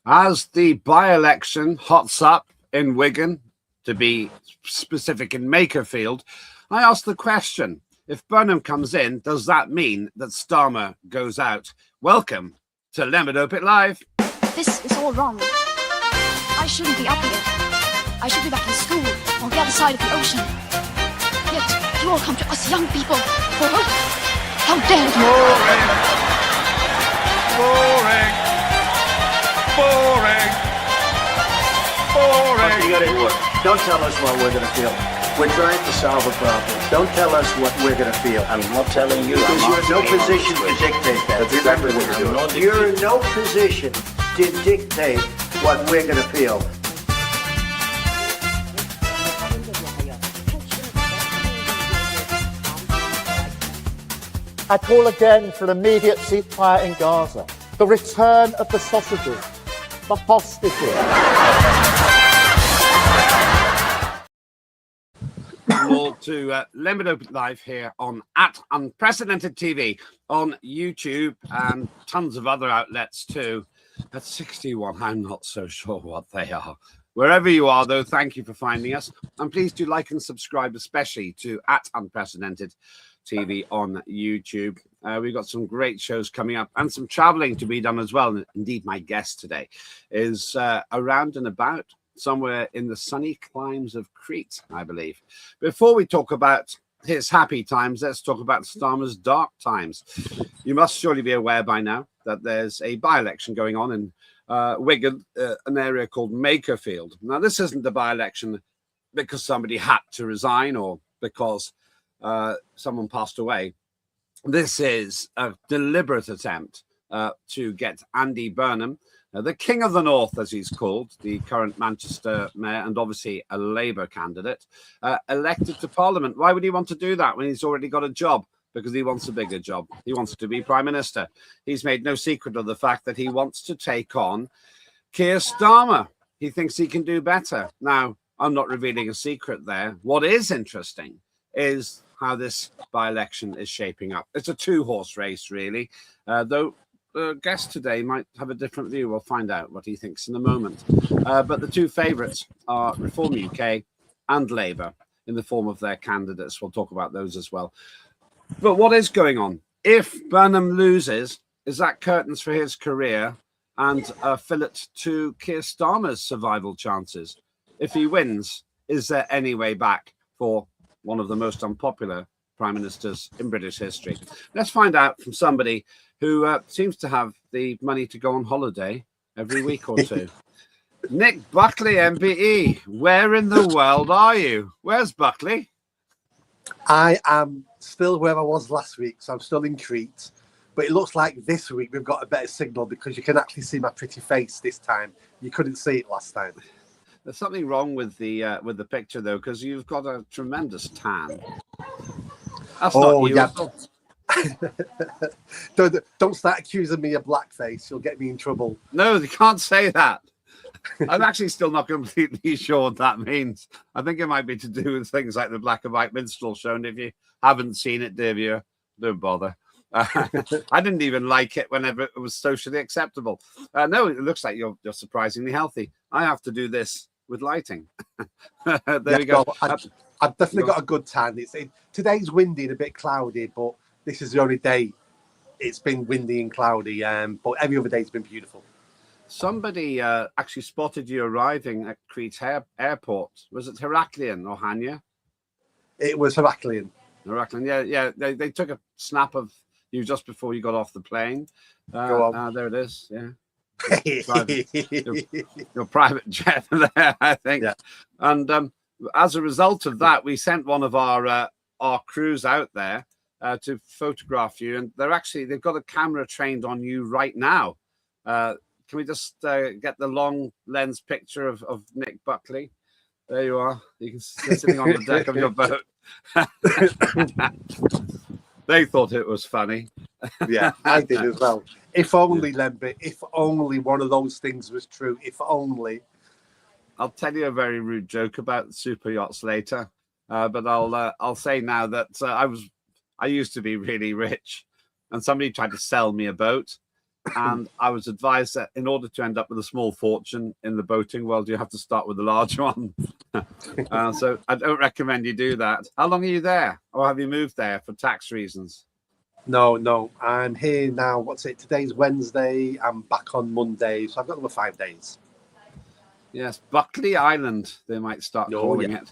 As the by-election hots up in Wigan, to be specific in Makerfield, I asked the question, if Burnham comes in, does that mean that Starmer goes out? Welcome to Lembit Öpik Live. This is all wrong. I shouldn't be up here. I should be back in school on the other side of the ocean. Yet you all come to us young people for hope. How dare you! Boring. You gotta work. Don't tell us what we're gonna feel. We're trying to solve a problem. Don't tell us what we're gonna feel. I'm not telling you. Because you're in no position to dictate that. That's exactly what you're doing. You're in no position to dictate what we're gonna feel. I call again for an immediate ceasefire in Gaza, the return of the sausages, the hostages. More to Lembit Öpik Live here on @Unprecedented TV on YouTube and tons of other outlets too. At 61, I'm not so sure what they are. Wherever you are, though, thank you for finding us. And please do like and subscribe, especially to @Unprecedented TV on YouTube. We've got some great shows coming up and some traveling to be done as well. And indeed, my guest today is around and about somewhere in the sunny climes of Crete, I believe. Before we talk about his happy times, let's talk about Starmer's dark times. You must surely be aware by now that there's a by-election going on in Wigan, an area called Makerfield. Now, this isn't a by-election because somebody had to resign or because someone passed away. This is a deliberate attempt to get Andy Burnham, the King of the North, as he's called, the current Manchester mayor and obviously a Labour candidate, elected to Parliament. Why would he want to do that when he's already got a job? Because he wants a bigger job. He wants to be Prime Minister. He's made no secret of the fact that he wants to take on Keir Starmer. He thinks he can do better. Now, I'm not revealing a secret there. What is interesting is how this by-election is shaping up. It's a two-horse race, really, though the guest today might have a different view. We'll find out what he thinks in a moment. But the two favourites are Reform UK and Labour in the form of their candidates. We'll talk about those as well. But what is going on? If Burnham loses, is that curtains for his career and a fillet to Keir Starmer's survival chances? If he wins, is there any way back for one of the most unpopular prime ministers in British history? Let's find out from somebody who seems to have the money to go on holiday every week or two. Nick Buckley, MBE. Where in the world are you? Where's Buckley? I am still where I was last week, so I'm still in Crete. But it looks like this week we've got a better signal because you can actually see my pretty face this time. You couldn't see it last time. There's something wrong with the picture, though, because you've got a tremendous tan. That's not you. Yeah. Don't start accusing me of blackface. You'll get me in trouble. No, you can't say that. I'm actually still not completely sure what that means. I think it might be to do with things like the Black and White Minstrel Show. And if you haven't seen it, dear viewer, don't bother. I didn't even like it whenever it was socially acceptable. No, it looks like you're surprisingly healthy. I have to do this with lighting. There we go. I've definitely got a good tan. Today's windy and a bit cloudy, but this is the only day it's been windy and cloudy. But every other day it's been beautiful. Somebody actually spotted you arriving at Crete Airport. Was it Heraklion or Hania? It was Heraklion. Heraklion, yeah. They took a snap of you just before you got off the plane. Go on. There it is. Yeah. Your private jet there, I think. Yeah. And as a result of that, we sent one of our crews out there to photograph you, and they've got a camera trained on you right now. Can we just get the long lens picture of Nick Buckley? There you are. You can see sitting on the deck of your boat. They thought it was funny. Yeah, I did as well. If only, Lembit, if only one of those things was true. If only. I'll tell you a very rude joke about super yachts later, but I'll say now that I used to be really rich, and somebody tried to sell me a boat, And I was advised that in order to end up with a small fortune in the boating world, you have to start with a large one. So I don't recommend you do that. How long are you there? Or have you moved there for tax reasons? No. I'm here now. What's it? Today's Wednesday. I'm back on Monday. So I've got another 5 days. Yes, Buckley Island, they might start calling it.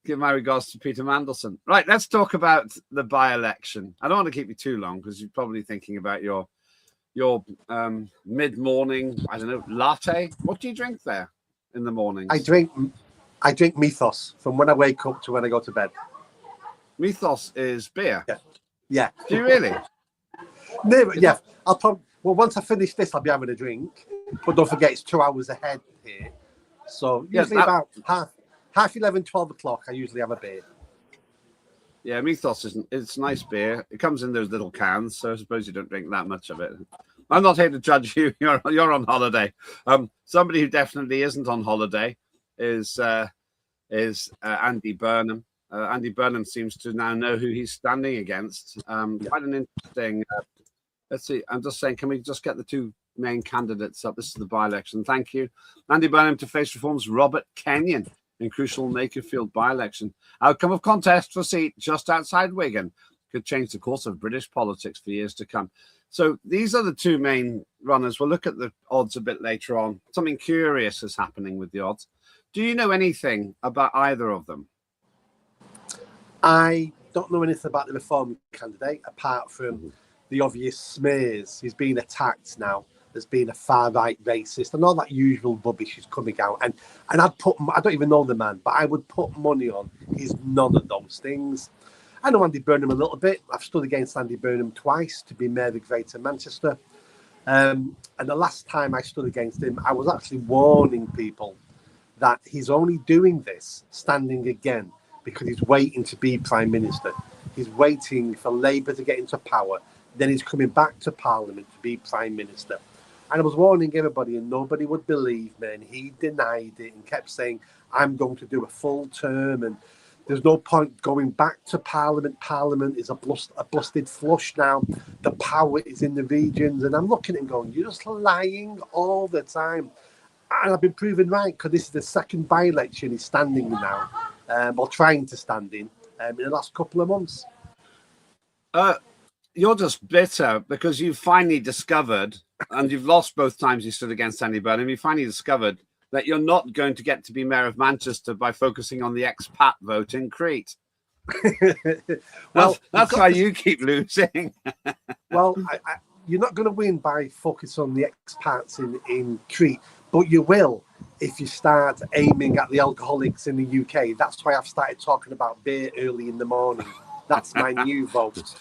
Give my regards to Peter Mandelson. Right, let's talk about the by-election. I don't want to keep you too long because you're probably thinking about your mid-morning, I don't know, latte. What do you drink there in the mornings? I drink Mythos from when I wake up to when I go to bed. Mythos is beer. Yeah. Do you really? No, yeah. Once I finish this, I'll be having a drink. But don't forget, it's 2 hours ahead here. So usually about half 11, 12 o'clock, I usually have a beer. Yeah, Mythos it's nice beer. It comes in those little cans, so I suppose you don't drink that much of it. I'm not here to judge you. You're on holiday. Somebody who definitely isn't on holiday is Andy Burnham. Andy Burnham seems to now know who he's standing against. Quite an interesting. Let's see. I'm just saying, can we just get the two main candidates up? This is the by-election. Thank you. Andy Burnham to face Reform's Robert Kenyon in crucial Makerfield by-election. Outcome of contest for seat just outside Wigan could change the course of British politics for years to come. So these are the two main runners. We'll look at the odds a bit later on. Something curious is happening with the odds. Do you know anything about either of them? I don't know anything about the Reform candidate apart from the obvious smears. He's being attacked now as being a far-right racist and all that usual rubbish is coming out. And I don't even know the man, but I would put money on he's none of those things. I know Andy Burnham a little bit. I've stood against Andy Burnham twice to be Mayor of Greater Manchester. And the last time I stood against him, I was actually warning people that he's only doing this, standing again, because he's waiting to be Prime Minister. He's waiting for Labour to get into power. Then he's coming back to Parliament to be Prime Minister. And I was warning everybody and nobody would believe me. And he denied it and kept saying, I'm going to do a full term and there's no point going back to Parliament. Parliament is a busted flush now. The power is in the regions. And I'm looking at him going, you're just lying all the time. And I've been proven right because this is the second by-election he's standing in now, or trying to stand in the last couple of months. You're just bitter because you've finally discovered, and you've lost both times you stood against Andy Burnham, you finally discovered that you're not going to get to be Mayor of Manchester by focusing on the expat vote in Crete. That's why you keep losing. Well, you're not going to win by focusing on the expats in Crete, but you will if you start aiming at the alcoholics in the UK. That's why I've started talking about beer early in the morning. That's my new vote.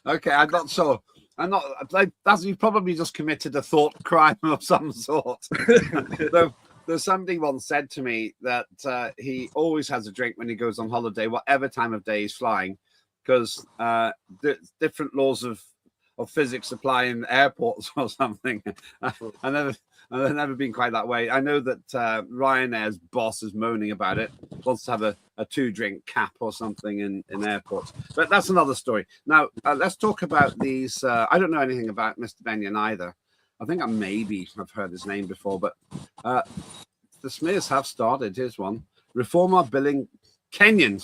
Okay, I'm not sure. You've probably just committed a thought crime of some sort. There's somebody once said to me that he always has a drink when he goes on holiday, whatever time of day he's flying, because different laws of physics apply in airports or something. I've never been quite that way. I know that Ryanair's boss is moaning about it, wants to have a 2-drink cap or something in airports. But that's another story. Now, let's talk about these. I don't know anything about Mr. Benyon either. I think I've heard his name before, but the smears have started. Here's one. Reformer billing Kenyon,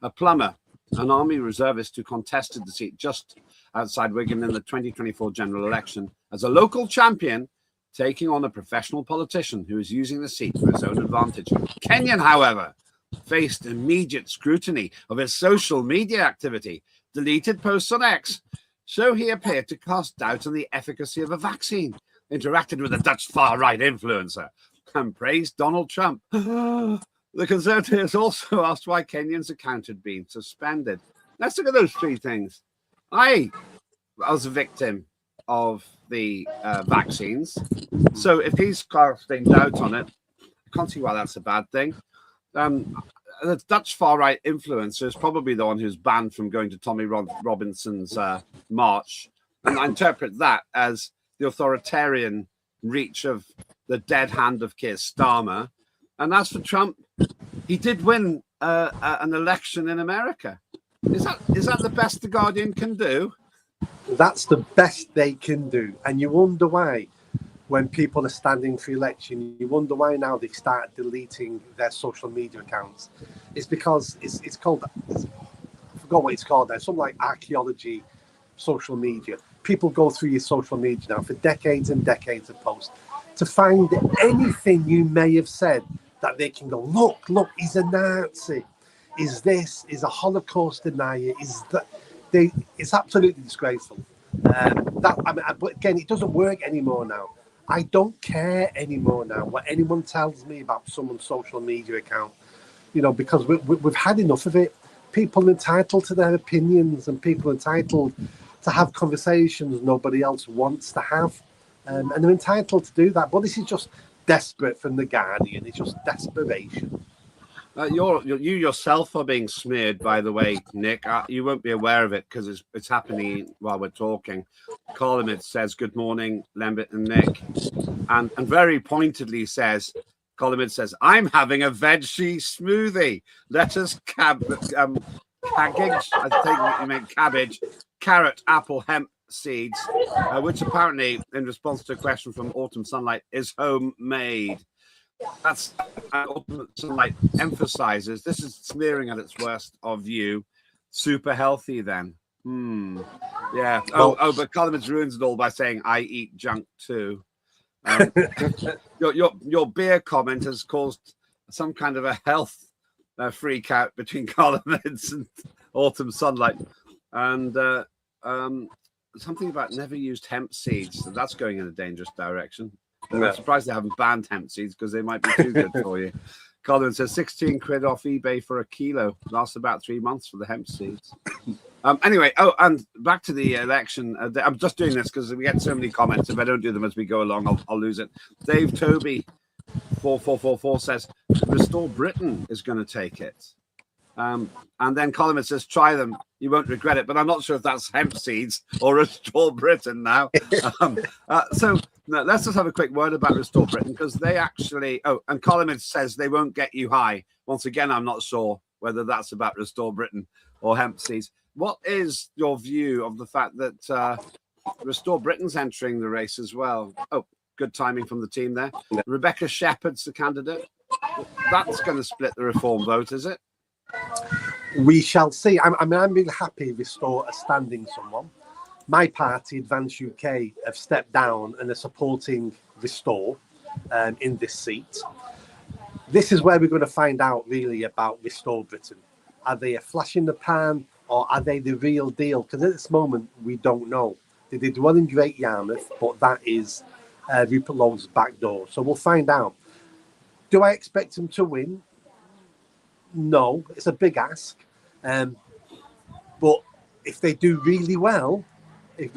a plumber, an army reservist who contested the seat just outside Wigan in the 2024 general election as a local champion, taking on a professional politician who is using the seat for his own advantage. Kenyon, however, faced immediate scrutiny of his social media activity. Deleted posts on X show he appeared to cast doubt on the efficacy of a vaccine, interacted with a Dutch far-right influencer, and praised Donald Trump. The Conservatives also asked why Kenyon's account had been suspended. Let's look at those three things. I was a victim of the vaccines. So if he's casting doubt on it, I can't see why that's a bad thing. The Dutch far-right influencer is probably the one who's banned from going to Tommy Robinson's march. And I interpret that as the authoritarian reach of the dead hand of Keir Starmer. And as for Trump, he did win an election in America. Is that the best the Guardian can do? That's the best they can do. And you wonder why, when people are standing for election, you wonder why now they start deleting their social media accounts. It's because it's called, I forgot what it's called now, something like archaeology social media. People go through your social media now for decades and decades of posts to find anything you may have said that they can go, look, he's a Nazi. Is this, is a Holocaust denier, is that, it's absolutely disgraceful. But again, it doesn't work anymore now. I don't care anymore now what anyone tells me about someone's social media account, because we've had enough of it. People are entitled to their opinions, and people are entitled to have conversations nobody else wants to have, and they're entitled to do that. But this is just desperate from The Guardian. It's just desperation. You yourself are being smeared, by the way, Nick. You won't be aware of it because it's happening while we're talking. Lembit says, good morning, Lembit and Nick. And very pointedly says, Lembit, I'm having a veggie smoothie. Lettuce, cabbage, I think you meant cabbage, carrot, apple, hemp seeds, which apparently, in response to a question from Autumn Sunlight, is homemade. That's Ultimate Sunlight emphasizes this is smearing at its worst of you. Super healthy then. Yeah. But Coleman's ruins it all by saying I eat junk too. Your beer comment has caused some kind of a health freak out between Coleman's and Autumn Sunlight, and something about never used hemp seeds. So that's going in a dangerous direction. I'm surprised they haven't banned hemp seeds because they might be too good for you. Colin says 16 quid off eBay for a kilo. Lasts about 3 months for the hemp seeds. Anyway, and back to the election. I'm just doing this because we get so many comments. If I don't do them as we go along, I'll lose it. Dave Toby 4444 says Restore Britain is going to take it. And then Colin says, try them. You won't regret it. But I'm not sure if that's hemp seeds or Restore Britain now. So no, let's just have a quick word about Restore Britain because they actually... and Colin says they won't get you high. Once again, I'm not sure whether that's about Restore Britain or hemp seeds. What is your view of the fact that Restore Britain's entering the race as well? Oh, good timing from the team there. Yeah. Rebecca Shepherd's the candidate. That's going to split the Reform vote, is it? We shall see. I'm really happy Restore are standing someone. My party, Advance UK, have stepped down and are supporting Restore in this seat. This is where we're going to find out really about Restore Britain. Are they a flash in the pan or are they the real deal? Because at this moment, we don't know. They did well in Great Yarmouth, but that is Rupert Lowe's back door. So we'll find out. Do I expect them to win? No, it's a big ask. But if they do really well, if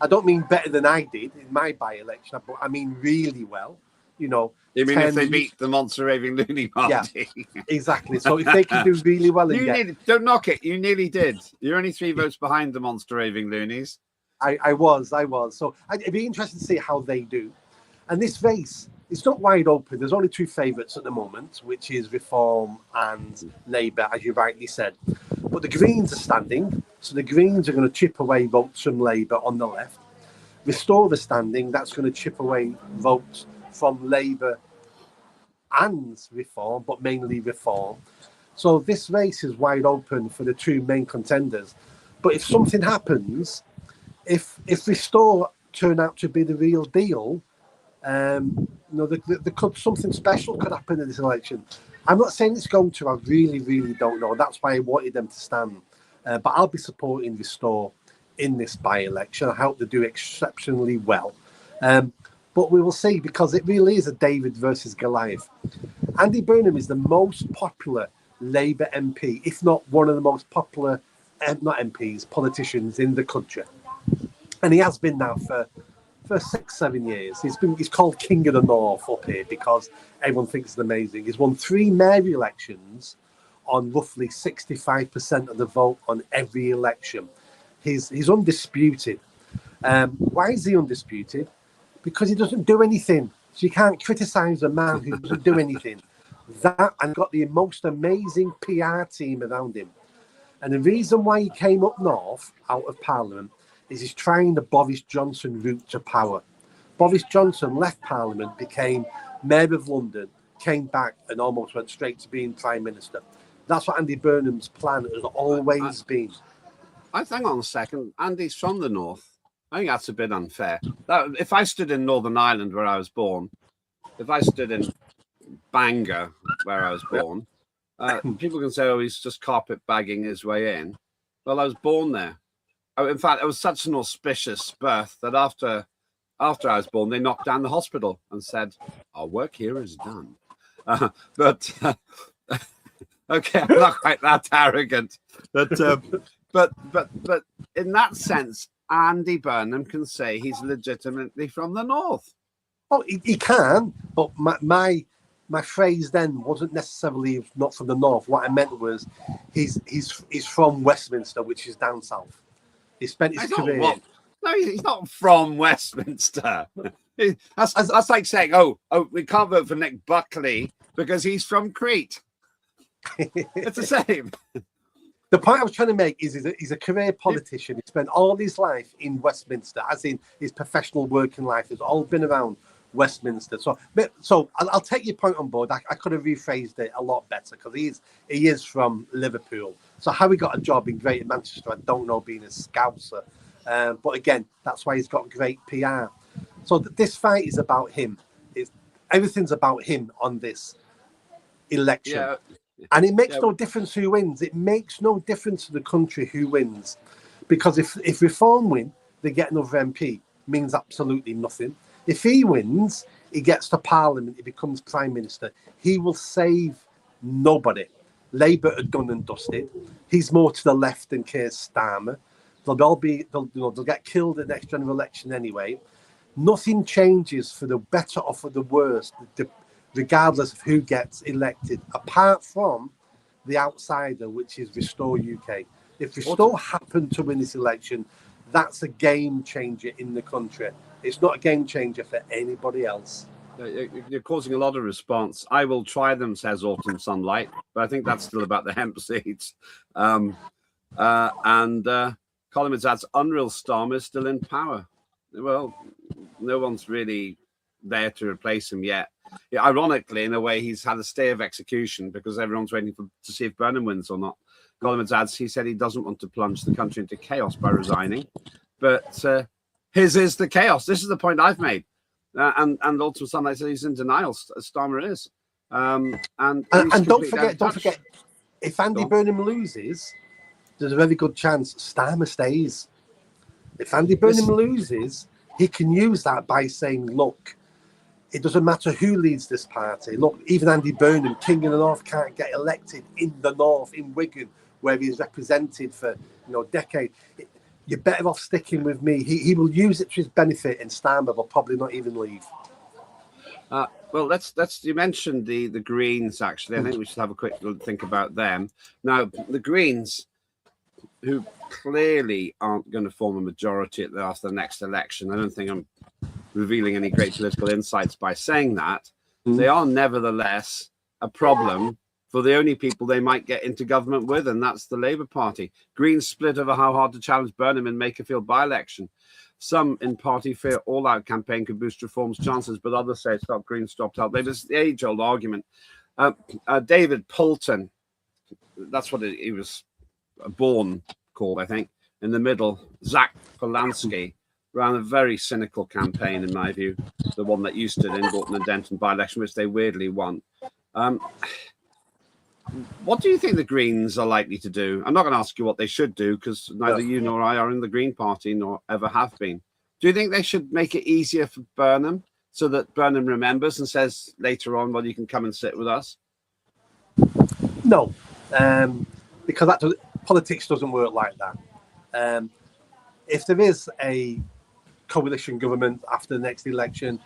I don't mean better than I did in my by-election, but I mean really well, You mean if they beat the Monster Raving Loony Party? Yeah, exactly. So if they can do really well... Don't knock it. You nearly did. You're only 3 votes behind the Monster Raving Loonies. I was. So it'd be interesting to see how they do. And this race, it's not wide open. There's only 2 favourites at the moment, which is Reform and Labour, as you rightly said. But the Greens are standing, so the Greens are going to chip away votes from Labour on the left. Restore are standing, that's going to chip away votes from Labour and Reform, but mainly Reform. So this race is wide open for the 2 main contenders. But if something happens, if Restore turn out to be the real deal, something special could happen in this election. I'm not saying it's going to. I really, really don't know. That's why I wanted them to stand. But I'll be supporting Restore in this by-election. I hope they do exceptionally well. But we will see, because it really is a David versus Goliath. Andy Burnham is the most popular Labour MP, if not one of the most popular, not MPs, politicians in the country. And he has been now for 6-7 years. He's called King of the North up here because everyone thinks he's amazing. He's won 3 mayor elections on roughly 65% of the vote on every election. He's undisputed. Why is he undisputed? Because he doesn't do anything. So you can't criticise a man who doesn't do anything. That, and got the most amazing PR team around him. And the reason why he came up north out of Parliament is he's trying the Boris Johnson route to power. Boris Johnson left Parliament, became Mayor of London, came back and almost went straight to being Prime Minister. That's what Andy Burnham's plan has always been. Hang on a second. Andy's from the north. I think that's a bit unfair. If I stood in Northern Ireland where I was born, if I stood in Bangor where I was born, people can say, oh, he's just carpet bagging his way in. Well, I was born there. In fact, it was such an auspicious birth that after I was born, they knocked down the hospital and said, our work here is done. Okay, I'm not quite that arrogant. But in that sense, Andy Burnham can say he's legitimately from the north. Oh, he can, but my phrase then wasn't necessarily not from the north. What I meant was he's from Westminster, which is down south. He spent his career. No, he's not from Westminster. That's like saying, oh, we can't vote for Nick Buckley because he's from Crete. It's the same. The point I was trying to make is he's a career politician. He spent all his life in Westminster, as in his professional working life has all been around Westminster. So I'll take your point on board. I could have rephrased it a lot better because he is from Liverpool. So how he got a job in Greater Manchester, I don't know, being a Scouser. But again, that's why he's got great PR. So this fight is about him. Everything's about him on this election. Yeah. And it makes no difference who wins. It makes no difference to the country who wins. Because if Reform win, they get another MP. Means absolutely nothing. If he wins, he gets to Parliament, he becomes Prime Minister. He will save nobody. Labour are done and dusted. He's more to the left than Keir Starmer. They'll get killed at the next general election anyway. Nothing changes for the better or for the worse, regardless of who gets elected, apart from the outsider, which is Restore UK. If Restore happen to win this election, that's a game changer in the country. It's not a game changer for anybody else. You're causing a lot of response. I will try them, says Autumn Sunlight, but I think that's still about the hemp seeds. Colin adds, Unreal Starmer is still in power. Well, no one's really there to replace him yet. Yeah, ironically, in a way, he's had a stay of execution because everyone's waiting to see if Burnham wins or not. Colin adds, he said he doesn't want to plunge the country into chaos by resigning, but his is the chaos. This is the point I've made. And Autumn Sunlight said he's in denial. Starmer is. And don't forget, if Andy Burnham loses, there's a very good chance Starmer stays. If Andy Burnham loses, he can use that by saying, look, it doesn't matter who leads this party. Look, even Andy Burnham, King of the North, can't get elected in the North, in Wigan, where he's represented for decades. You're better off sticking with me. He will use it to his benefit, and Starmer will probably not even leave. Well, let's. You mentioned the Greens. Actually, I think we should have a quick think about them. Now, the Greens, who clearly aren't going to form a majority after the next election. I don't think I'm revealing any great political insights by saying that. They are nevertheless a problem for the only people they might get into government with, and that's the Labour Party. Greens split over how hard to challenge Burnham in Makerfield by-election. Some in party fear all-out campaign could boost Reform's chances, but others say stop Greens, stop help Labour. It's the age-old argument. David Poulton, that's what he was born called, I think, in the middle. Zach Polanski ran a very cynical campaign, in my view, the one that used to in Bolton and Denton by-election, which they weirdly won. What do you think the Greens are likely to do? I'm not going to ask you what they should do because neither you nor I are in the Green Party nor ever have been. Do you think they should make it easier for Burnham so that Burnham remembers and says later on, well, you can come and sit with us? No, because politics doesn't work like that. If there is a coalition government after the next election,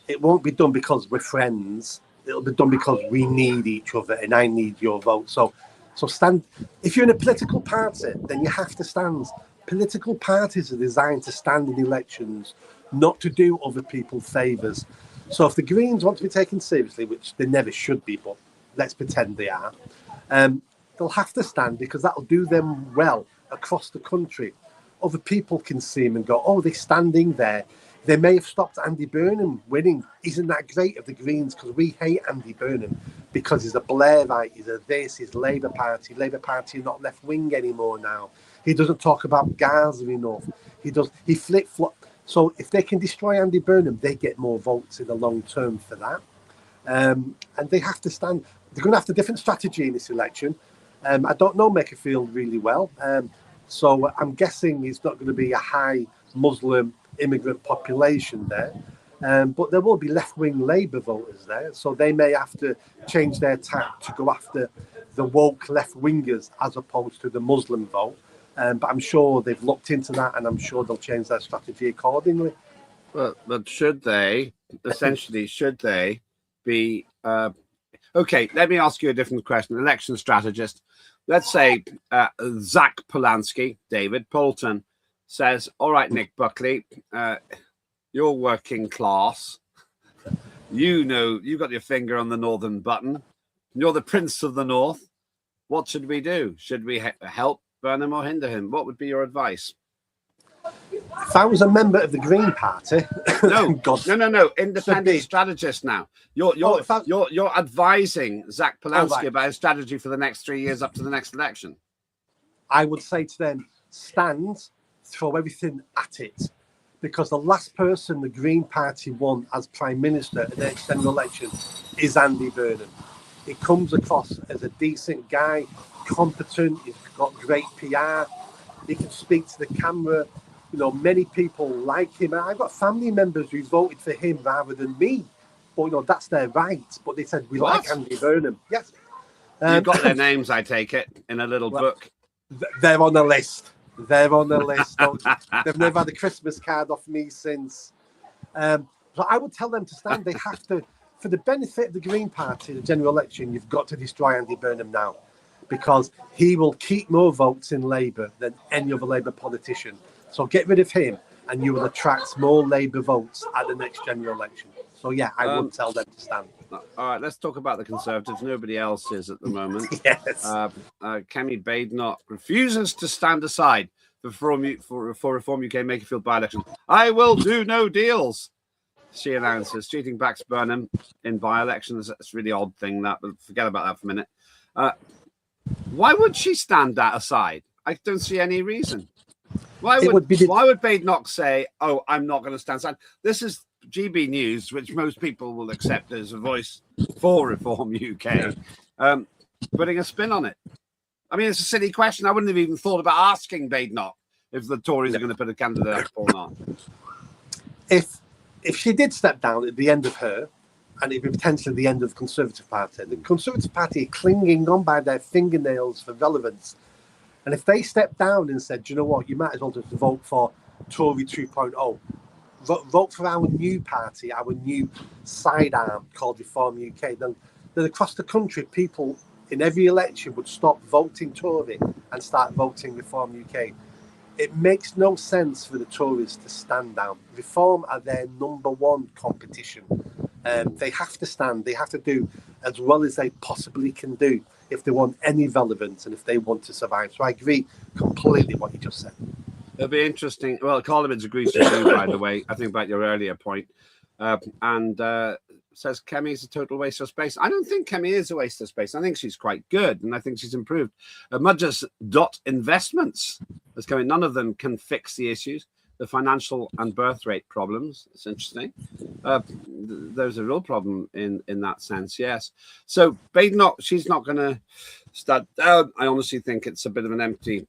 it won't be done because we're friends. It'll be done because we need each other and I need your vote. So stand. If you're in a political party, then you have to stand. Political parties are designed to stand in elections, not to do other people favours. So if the Greens want to be taken seriously, which they never should be, but let's pretend they are, they'll have to stand because that'll do them well across the country. other people can see him and go, oh, they're standing there. They may have stopped Andy Burnham winning. Isn't that great of the Greens? Because we hate Andy Burnham because he's a Blairite, he's a this, he's Labour Party. Labour Party are not left wing anymore now. He doesn't talk about Gaza enough. He flip-flop. So if they can destroy Andy Burnham, they get more votes in the long term for that. And they have to stand. They're going to have a different strategy in this election. I don't know Makerfield really well. So I'm guessing it's not going to be a high Muslim immigrant population there. But there will be left-wing Labour voters there. So they may have to change their tack to go after the woke left-wingers as opposed to the Muslim vote. But I'm sure they've looked into that, and I'm sure they'll change their strategy accordingly. But should they, essentially, be... okay, let me ask you a different question. Election strategist. Let's say Zach Polanski, David Poulton, says, all right, Nick Buckley, you're working class. You know, you've got your finger on the northern button. You're the Prince of the North. What should we do? Should we help Burnham or hinder him? What would be your advice? If I was a member of the Green Party, no, independent strategist. Now you're advising Zach Polanski about his strategy for the next 3 years up to the next election. I would say to them, stand, throw everything at it, because the last person the Green Party won as Prime Minister at the next general election is Andy Burnham. He comes across as a decent guy, competent. He's got great PR. He can speak to the camera. You know, many people like him. I've got family members who voted for him rather than me. But, you know, that's their right. But they said, we like Andy Burnham. Yes. You've got their names, I take it, in a little book. They're on the list. They're on the list. They've never had a Christmas card off me since. So I would tell them to stand. They have to, for the benefit of the Green Party, the general election, you've got to destroy Andy Burnham now, because he will keep more votes in Labour than any other Labour politician. So get rid of him, and you will attract more Labour votes at the next general election. So, yeah, I would tell them to stand. All right, let's talk about the Conservatives. Nobody else is at the moment. Yes. Kemi Badenoch refuses to stand aside for Reform UK Makerfield by-election. I will do no deals, she announces. Cheating backs Burnham in by-elections. That's a really odd thing, that, but forget about that for a minute. Why would she stand that aside? I don't see any reason. Why would Badenoch say, oh, I'm not going to stand aside? This is GB News, which most people will accept as a voice for Reform UK, putting a spin on it. I mean, it's a silly question. I wouldn't have even thought about asking Badenoch if the Tories are going to put a candidate up or not. If she did step down at the end of her, and it'd be potentially the end of the Conservative Party are clinging on by their fingernails for relevance. And if they stepped down and said, do you know what, you might as well just vote for Tory 2.0, vote for our new party, our new sidearm called Reform UK, then across the country, people in every election would stop voting Tory and start voting Reform UK. It makes no sense for the Tories to stand down. Reform are their number one competition. They have to stand. They have to do as well as they possibly can do if they want any relevance and if they want to survive. So I agree completely what you just said. It'll be interesting. Well, Carlin agrees with you, by the way, I think about your earlier point. Says Kemi is a total waste of space. I don't think Kemi is a waste of space. I think she's quite good, and I think she's improved. Mudge's investments is coming. None of them can fix the issues, the financial and birth rate problems. It's interesting. There's a real problem in that sense, yes. So Badenoch, she's not going to start down. I honestly think it's a bit of an empty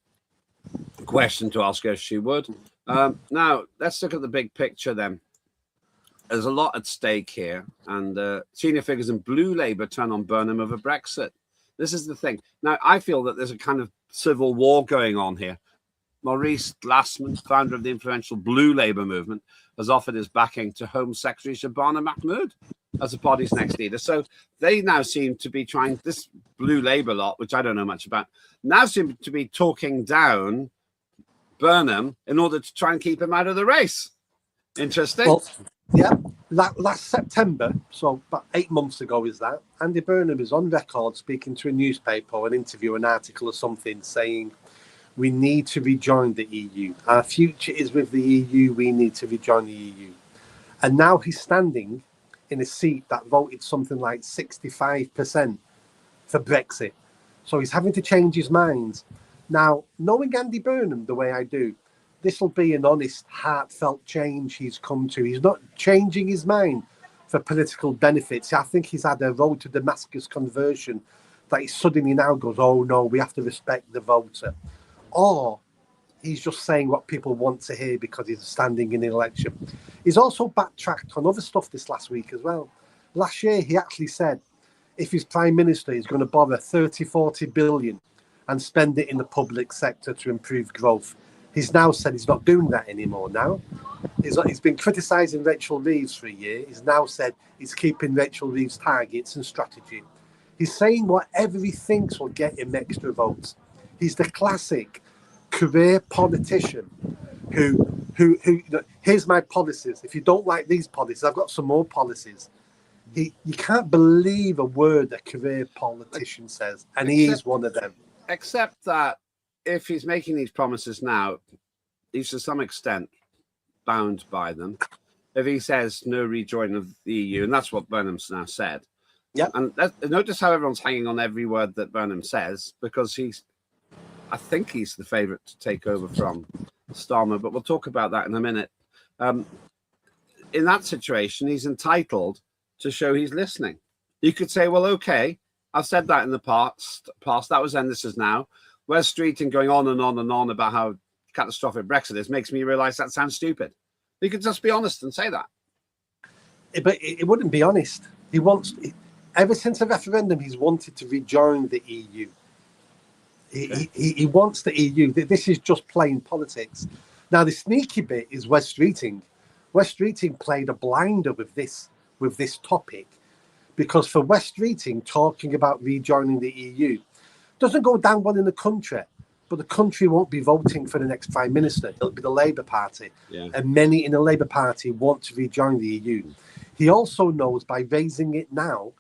question to ask her if she would. Now, let's look at the big picture then. There's a lot at stake here, and senior figures in Blue Labour turn on Burnham over Brexit. This is the thing. Now, I feel that there's a kind of civil war going on here. Maurice Glassman, founder of the influential Blue Labour movement, has offered his backing to Home Secretary Shabana Mahmood as the party's next leader. So they now seem to be trying, this Blue Labour lot, which I don't know much about, now seem to be talking down Burnham in order to try and keep him out of the race. Interesting. Well, yeah, last September, so about 8 months ago is that, Andy Burnham is on record speaking to a newspaper or an interview, an article or something, saying, We need to rejoin the EU. Our future is with the EU. We need to rejoin the EU. And now he's standing in a seat that voted something like 65% for Brexit. So he's having to change his mind. Now, knowing Andy Burnham the way I do, this will be an honest, heartfelt change he's come to. He's not changing his mind for political benefits. I think he's had a road to Damascus conversion that he suddenly now goes, oh no, we have to respect the voter. Or he's just saying what people want to hear because he's standing in the election. He's also backtracked on other stuff this last week as well. Last year, he actually said if he's prime minister, he's going to borrow 30-40 billion and spend it in the public sector to improve growth. He's now said he's not doing that anymore now. He's been criticising Rachel Reeves for a year. He's now said he's keeping Rachel Reeves' targets and strategy. He's saying whatever he thinks will get him extra votes. He's the classic career politician who here's my policies. If you don't like these policies, I've got some more policies. You can't believe a word a career politician says, and he is one of them. Except that if he's making these promises now, he's to some extent bound by them. If he says no rejoin of the EU, and that's what Burnham's now said. Yeah. And notice how everyone's hanging on every word that Burnham says, because I think he's the favourite to take over from Starmer, but we'll talk about that in a minute. In that situation, he's entitled to show he's listening. You could say, well, okay, I've said that in the past. That was then, this is now. Wes Streeting going on and on and on about how catastrophic Brexit is makes me realise that sounds stupid. You could just be honest and say that. But it wouldn't be honest. Ever since the referendum, he's wanted to rejoin the EU. He wants the EU. This is just plain politics. Now, the sneaky bit is Wes Streeting. Wes Streeting played a blinder with this topic, because for Wes Streeting, talking about rejoining the EU doesn't go down well in the country, but the country won't be voting for the next prime minister. It'll be the Labour Party. Yeah. And many in the Labour Party want to rejoin the EU. He also knows by raising it now,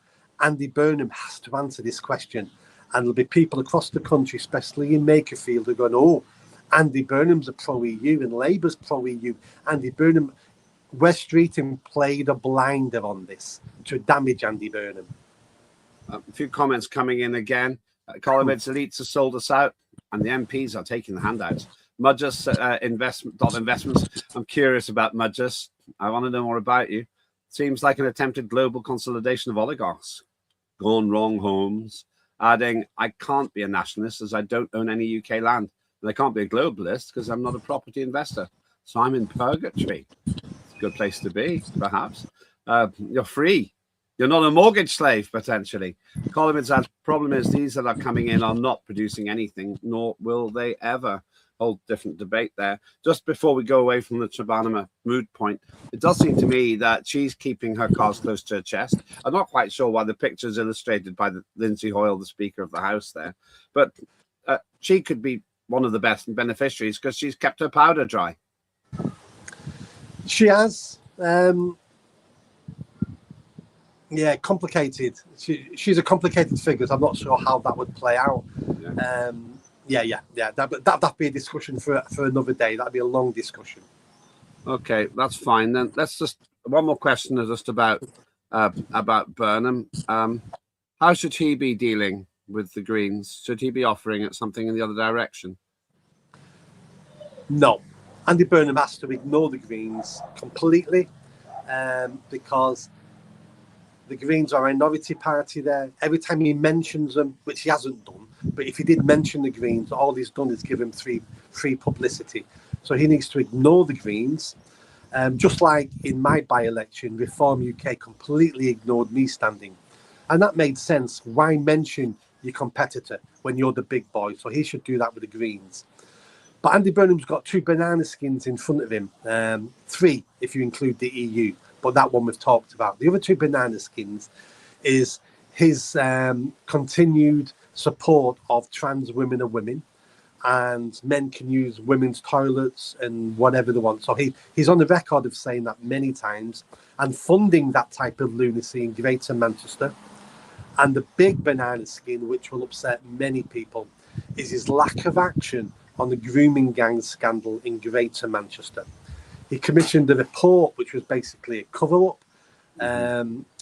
Andy Burnham has to answer this question. And there'll be people across the country, especially in Makerfield, who are going, oh, Andy Burnham's a pro-EU and Labour's pro-EU. Andy Burnham, Wes Streeting played a blinder on this to damage Andy Burnham. A few comments coming in again. Column's elites have sold us out, and the MPs are taking the handouts. Mudgers investments. I'm curious about Mudgers. I want to know more about you. Seems like an attempted global consolidation of oligarchs. Gone wrong, Holmes. Adding, I can't be a nationalist as I don't own any UK land. And I can't be a globalist because I'm not a property investor. So I'm in purgatory. It's a good place to be, perhaps. You're free. You're not a mortgage slave, potentially. Column's problem is these that are coming in are not producing anything, nor will they ever. Whole different debate there. Just before we go away from the Trabanama mood point, it does seem to me that she's keeping her cards close to her chest. I'm not quite sure why the picture's illustrated by Lindsay Hoyle, the Speaker of the House there, but she could be one of the best beneficiaries because she's kept her powder dry. She has. Yeah, complicated. She's a complicated figure. So I'm not sure how that would play out. Yeah. That'd be a discussion for another day. That'd be a long discussion. Okay, that's fine. Then let's just one more question just about Burnham. How should he be dealing with the Greens? Should he be offering it something in the other direction? No, Andy Burnham has to ignore the Greens completely, because the Greens are a minority party there. Every time he mentions them, which he hasn't done, but if he did mention the Greens, all he's done is give him free publicity. So he needs to ignore the Greens. Just like in my by-election, Reform UK completely ignored me standing. And that made sense. Why mention your competitor when you're the big boy? So he should do that with the Greens. But Andy Burnham's got 2 banana skins in front of him. 3 if you include the EU. But that one we've talked about. The other 2 banana skins is his continued support of trans women and women, and men can use women's toilets and whatever they want. So he's on the record of saying that many times and funding that type of lunacy in Greater Manchester. And the big banana skin, which will upset many people, is his lack of action on the grooming gang scandal in Greater Manchester. He commissioned a report which was basically a cover-up,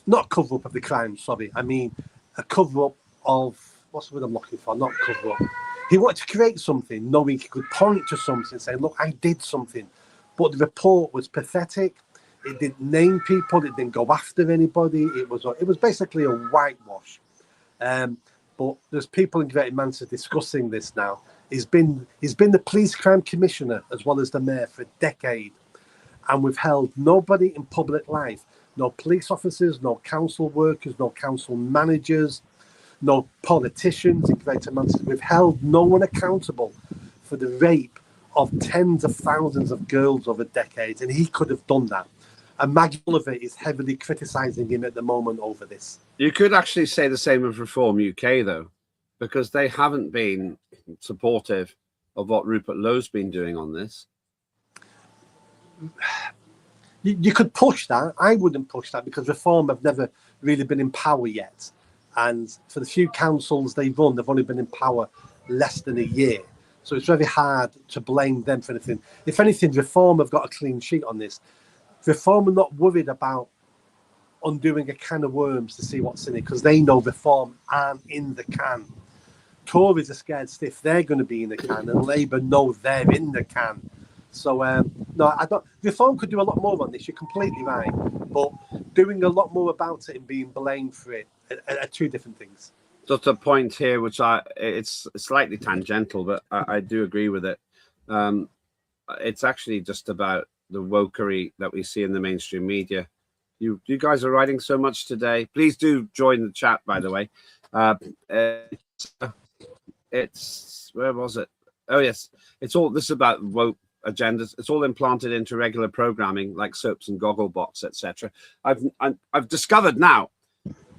not a cover-up of the crime, sorry. I mean, a cover-up of, what's the word I'm looking for? Not cover-up. He wanted to create something, knowing he could point to something, saying, look, I did something. But the report was pathetic. It didn't name people. It didn't go after anybody. It was basically a whitewash. But there's people in Greater Manchester discussing this now. He's been the police crime commissioner as well as the mayor for a decade. And we've held nobody in public life, no police officers, no council workers, no council managers, no politicians in Greater Manchester. We've held no one accountable for the rape of tens of thousands of girls over decades, and he could have done that. And Maggie Oliver is heavily criticising him at the moment over this. You could actually say the same of Reform UK, though, because they haven't been supportive of what Rupert Lowe's been doing on this. You could push that. I wouldn't push that because Reform have never really been in power yet. And for the few councils they've run, they've only been in power less than a year. So it's very hard to blame them for anything. If anything, Reform have got a clean sheet on this. Reform are not worried about undoing a can of worms to see what's in it because they know Reform aren't in the can. Tories are scared stiff they're going to be in the can, and Labour know they're in the can. So, no, I don't. Reform could do a lot more on this. You're completely right. But doing a lot more about it and being blamed for it are two different things. Just a point here, which it's slightly tangential, but I do agree with it. It's actually just about the wokery that we see in the mainstream media. You guys are writing so much today. Please do join the chat, by the way. It's where was it? Oh yes, it's all this is about woke agendas. It's all implanted into regular programming like soaps and Gogglebox, etc. I've discovered now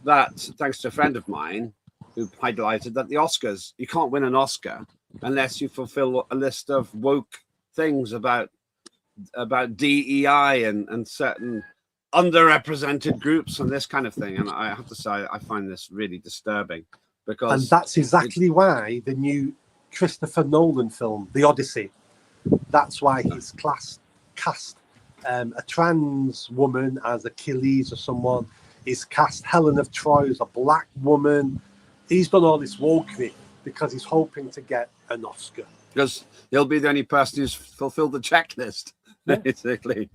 that, thanks to a friend of mine who highlighted that the Oscars, you can't win an Oscar unless you fulfill a list of woke things about DEI and certain underrepresented groups and this kind of thing. And I have to say, I find this really disturbing because... And that's exactly why the new Christopher Nolan film, The Odyssey, that's why he's cast a trans woman as Achilles or someone. He's cast Helen of Troy as a black woman. He's done all this wokery because he's hoping to get an Oscar. Because he'll be the only person who's fulfilled the checklist, basically.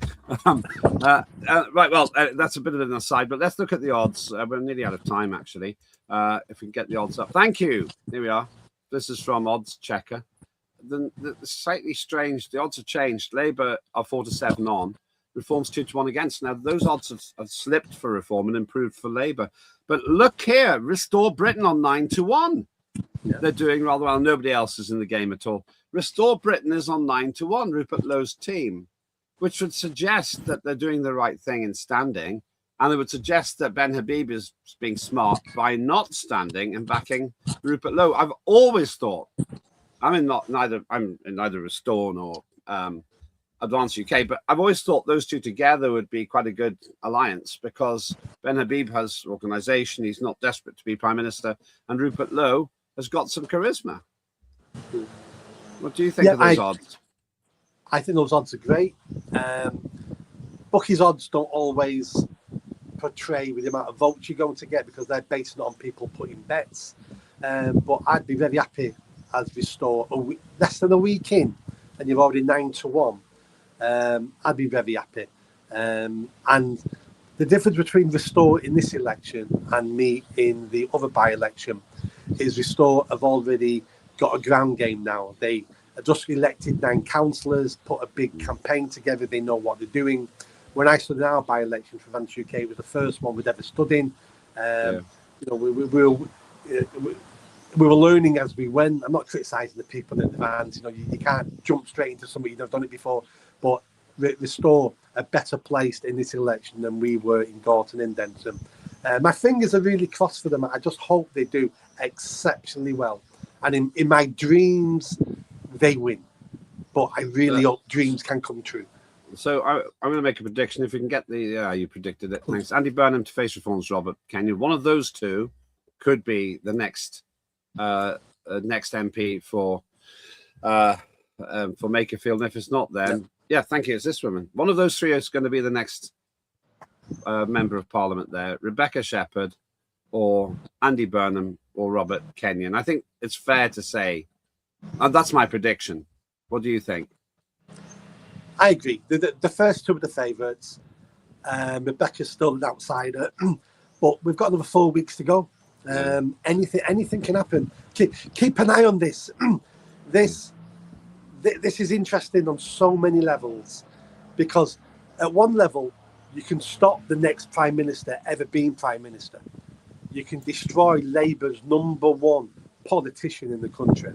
Right, well, that's a bit of an aside, but let's look at the odds. We're nearly out of time, actually. If we can get the odds up. Thank you. Here we are. This is from Odds Checker. The slightly strange, the odds have changed. Labour are 4-7 on. Reform's 2-1 against. Now, those odds have slipped for Reform and improved for Labour. But look here, Restore Britain on 9-1. Yeah. They're doing rather well. Nobody else is in the game at all. Restore Britain is on 9-1, Rupert Lowe's team, which would suggest that they're doing the right thing in standing. And it would suggest that Ben Habib is being smart by not standing and backing Rupert Lowe. I've always thought, I'm in neither Restore nor Advance UK, but I've always thought those two together would be quite a good alliance because Ben Habib has organisation, he's not desperate to be Prime Minister, and Rupert Lowe has got some charisma. What do you think of those odds? I think those odds are great. Buckley's odds don't always portray with the amount of votes you're going to get because they're based on people putting bets. But I'd be very happy as Restore less than a week in and you're already 9-1. I'd be very happy. And the difference between Restore in this election and me in the other by-election is Restore have already got a ground game now. They just elected 9 councillors, put a big campaign together. They know what they're doing. When I stood in our by-election for Advance UK, it was the first one we'd ever stood in. You know, we were learning as we went. I'm not criticising the people in Advance. You know, you can't jump straight into somebody you've never done it before. But Restore are better placed in this election than we were in Gorton and Denton. My fingers are really crossed for them. I just hope they do exceptionally well. And in my dreams, they win. But I really hope dreams can come true. So I'm going to make a prediction. If we can get you predicted it. Thanks. Andy Burnham to face Reform's Robert Kenyon. One of those two could be the next MP for for Makerfield. And if it's not, then yeah, thank you. It's this woman. One of those three is going to be the next member of Parliament there: Rebecca Shepherd, or Andy Burnham, or Robert Kenyon. I think it's fair to say, and that's my prediction. What do you think? I agree. The first two are the favourites. Rebecca's still an outsider, but we've got another 4 weeks to go. Anything can happen. Keep an eye on this. This is interesting on so many levels, because at one level you can stop the next Prime Minister ever being Prime Minister. You can destroy Labour's #1 politician in the country.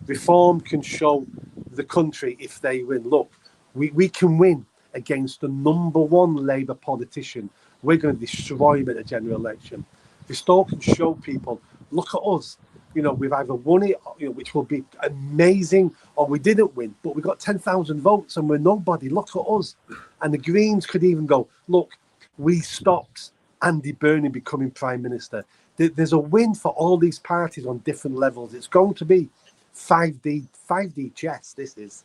Reform can show the country, if they win, look, we can win against the #1 Labour politician. We're going to destroy him at the general election. Restore can show people, look at us. You know, we've either won it, which will be amazing, or we didn't win, but we got 10,000 votes and we're nobody. Look at us. And the Greens could even go, look, we stopped Andy Burnham becoming Prime Minister. There's a win for all these parties on different levels. It's going to be 5D chess. This is.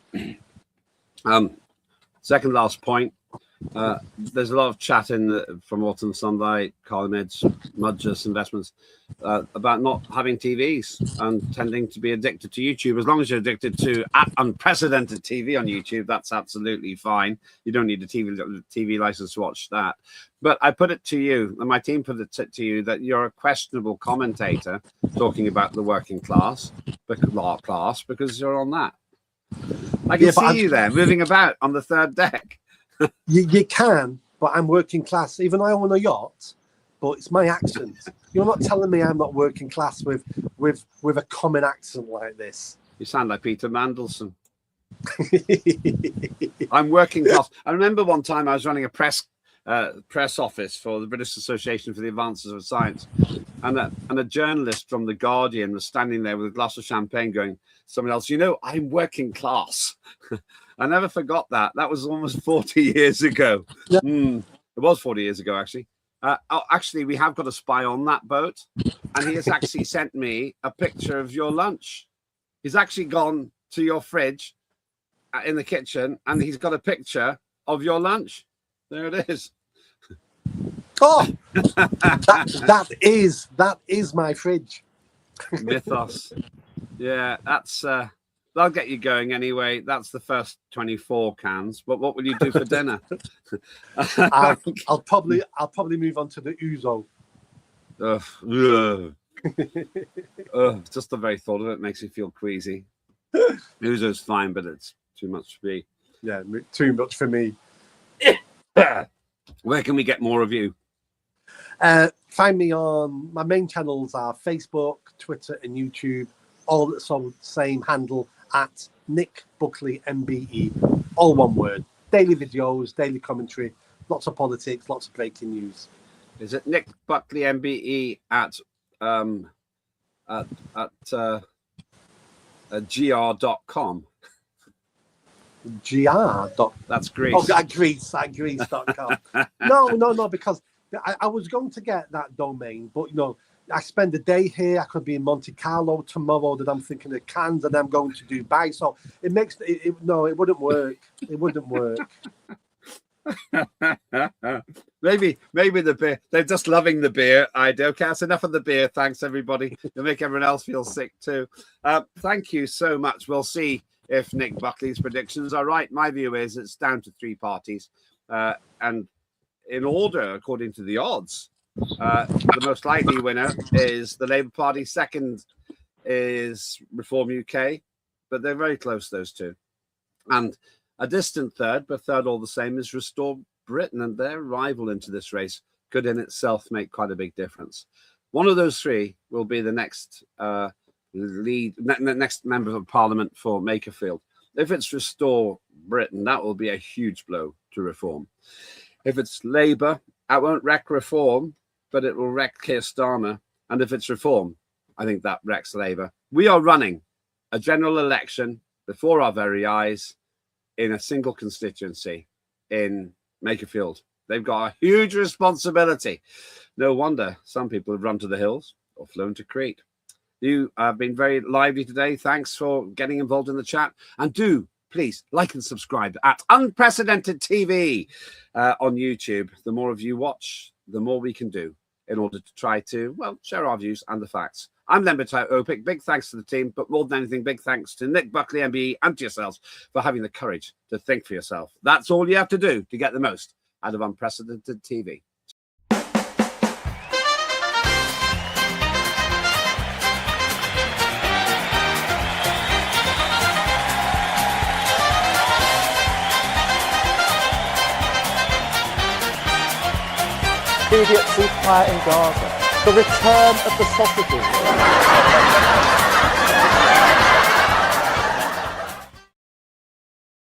Second last point. There's a lot of chat from Autumn Sunlight, Carl Mids, Mudgers Investments about not having TVs and tending to be addicted to YouTube. As long as you're addicted to unprecedented TV on YouTube, that's absolutely fine. You don't need a TV license to watch that. But I put it to you, and my team put it to you, that you're a questionable commentator talking about the working class because you're on that. I can see you there moving about on the third deck. You can, but I'm working class, even though I own a yacht, but it's my accent. You're not telling me I'm not working class with a common accent like this. You sound like Peter Mandelson. I'm working class. I remember one time I was running a press office for the British Association for the Advances of Science, and a journalist from The Guardian was standing there with a glass of champagne going, someone else, I'm working class. I never forgot that. That was almost 40 years ago. Yeah. It was 40 years ago, actually. Actually, we have got a spy on that boat, and he has actually sent me a picture of your lunch. He's actually gone to your fridge in the kitchen, and he's got a picture of your lunch. There it is. Oh, that is my fridge. Mythos. Yeah, that'll get you going anyway. That's the first 24 cans. But what will you do for dinner? I'll probably move on to the ouzo. Just the very thought of it makes me feel queasy. Ouzo's fine, but it's too much for me. Yeah, too much for me. Where can we get more of you? Find me on my main channels are Facebook, Twitter, and YouTube. All the same handle at Nick Buckley MBE. All one word. Daily videos, daily commentary, lots of politics, lots of breaking news. Is it Nick Buckley MBE at gr.com? That's Greece. Oh, at Greece.com. No, because I was going to get that domain, but I spend a day here. I could be in Monte Carlo tomorrow. That I'm thinking of Cannes, and I'm going to Dubai. So it makes it wouldn't work. It wouldn't work. maybe the beer. They're just loving the beer. Okay, that's enough of the beer. Thanks, everybody. You'll make everyone else feel sick too. Thank you so much. We'll see if Nick Buckley's predictions are right. My view is it's down to three parties, and in order according to the odds. The most likely winner is the Labour Party. Second is Reform UK, but they're very close, those two. And a distant third, but third all the same, is Restore Britain, and their arrival into this race could in itself make quite a big difference. One of those three will be the next next member of Parliament for Makerfield. If it's Restore Britain, that will be a huge blow to Reform. If it's Labour, that won't wreck Reform, but it will wreck Keir Starmer. And if it's Reform, I think that wrecks Labour. We are running a general election before our very eyes in a single constituency in Makerfield. They've got a huge responsibility. No wonder some people have run to the hills or flown to Crete. You have been very lively today. Thanks for getting involved in the chat. And do please like and subscribe at Unprecedented TV on YouTube. The more of you watch, the more we can do in order to try to, well, share our views and the facts. I'm Lembit Öpik. Big thanks to the team, but more than anything, big thanks to Nick, Buckley, MBE, and to yourselves for having the courage to think for yourself. That's all you have to do to get the most out of Unprecedented TV. Immediate ceasefire in Gaza. The return of the sausages.